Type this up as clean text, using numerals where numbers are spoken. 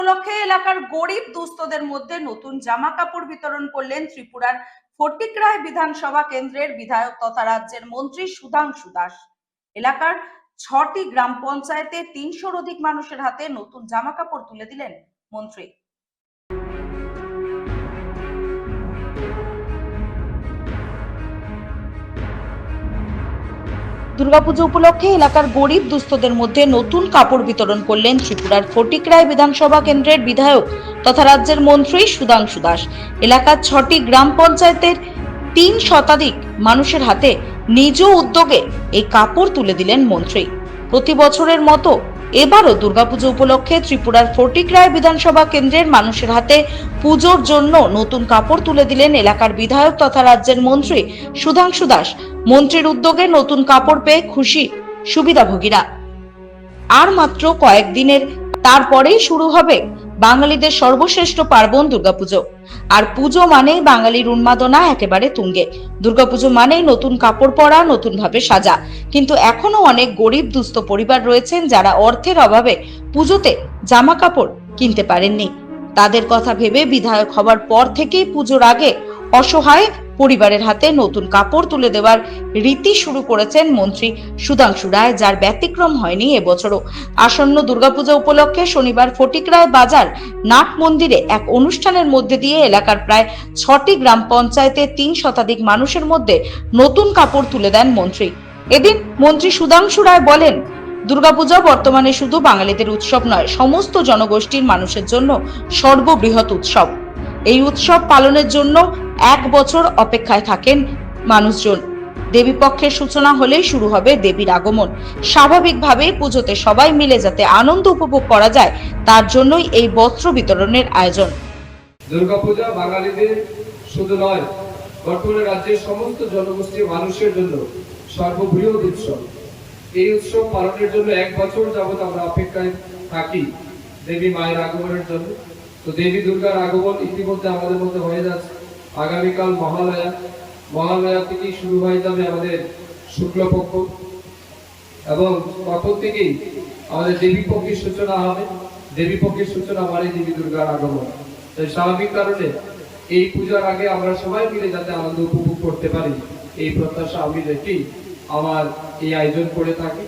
উপলক্ষে এলাকার গরিব দুস্থদের মধ্যে নতুন জামা কাপড় বিতরণ করলেন ত্রিপুরার ফটিকরায় বিধানসভা কেন্দ্রের বিধায়ক তথা রাজ্যের মন্ত্রী সুধাংশু দাস। এলাকার 6টি গ্রাম পঞ্চায়েতে 300-র অধিক মানুষের হাতে নতুন জামা কাপড় তুলে দিলেন মন্ত্রী। দুর্গাপুজো উপলক্ষে এলাকার গরিব দুস্থদের মধ্যে নতুন কাপড় বিতরণ করলেন ত্রিপুরার ফটিকরায় বিধানসভা কেন্দ্রের বিধায়ক তথা রাজ্যের মন্ত্রী সুধাংশু দাস। এলাকার 6টি গ্রাম পঞ্চায়েতের 3 শতাধিক মানুষের হাতে নিজ উদ্যোগে এই কাপড় তুলে দিলেন মন্ত্রী। প্রতি বছরের মতো এবারও দুর্গাপুজো উপলক্ষে ত্রিপুরার ফটিকরায় বিধানসভা কেন্দ্রের মানুষের হাতে পুজোর জন্য নতুন কাপড় তুলে দিলেন এলাকার বিধায়ক তথা রাজ্যের মন্ত্রী সুধাংশু দাস। মন্ত্রীর উদ্যোগে নতুন কাপড় পেয়ে খুশি সুবিধাভোগীরা। আর মাত্র কয়েকদিনের তারপরেই শুরু হবে বাঙালিদের সর্বশ্রেষ্ঠ পার্বণ দুর্গাপুজো। আর পুজো মানেই বাঙালির উন্মাদনা একেবারে তুঙ্গে। দুর্গাপুজো মানেই নতুন কাপড় পরা, নতুন ভাবে সাজা। কিন্তু এখনো অনেক গরিব দুস্থ পরিবার রয়েছেন যারা অর্থের অভাবে পুজোতে জামা কাপড় কিনতে পারেননি। তাদের কথা ভেবে বিধায়ক হবার পর থেকেই পুজোর আগে অসহায় পরিবারের হাতে নতুন কাপড় তুলে দেওয়ার রীতি শুরু করেছেন মন্ত্রী সুধাংশু রায়, যার ব্যতিক্রম হয়নি এবছরও। আসন্ন দুর্গাপূজা উপলক্ষে শনিবার ফটিকরায় বাজার নাট মন্দিরে এক অনুষ্ঠানের মধ্যে দিয়ে এলাকার প্রায় 6টি গ্রাম পঞ্চায়েতে 3 শতাধিক মানুষের মধ্যে নতুন কাপড় তুলে দেন মন্ত্রী। এদিন মন্ত্রী সুধাংশু রায় বলেন, দুর্গাপূজা বর্তমানে শুধু বাঙালিদের উৎসব নয়, সমস্ত জনগোষ্ঠীর মানুষের জন্য সর্ববৃহৎ উৎসব। এই উৎসব পালনের জন্য 1 বছর অপেক্ষায় থাকেন মানুষজন। দেবী পক্ষের সূচনা হলেই শুরু হবে দেবীর আগমন। স্বাভাবিকভাবেই পুজোতে সবাই মিলে যাতে আনন্দ উপভোগ করা যায়, তার জন্যই এই বস্ত্র বিতরণের আয়োজন। দুর্গাপূজা বাঙালিদের শুধু নয়, বর্তমানে রাজ্যের সমস্ত জনগোষ্ঠীর মানুষের জন্য সর্ববৃহৎ উৎসব। এই উৎসব পালনের জন্য 1 বছর যাবত আমরা অপেক্ষায় থাকি দেবী মায়ের আগমনের জন্য। তো দেবী দুর্গার আগমন ইতিমধ্যে আমাদের মধ্যে হয়ে যাচ্ছে। আগামীকাল মহালয়া থেকেই শুরু হয়ে যাবে আমাদের শুক্লপক্ষ, এবং তখন থেকেই আমাদের দেবী পক্ষের সূচনা হবে। দেবী পক্ষের সূচনা মানে দেবী দুর্গার আগমন। তাই স্বাভাবিক কারণে এই পূজার আগে আমরা সবাই মিলে যাতে আনন্দ উপভোগ করতে পারি, এই প্রত্যাশা আমি রেখেই আমার এই আয়োজন করে থাকি।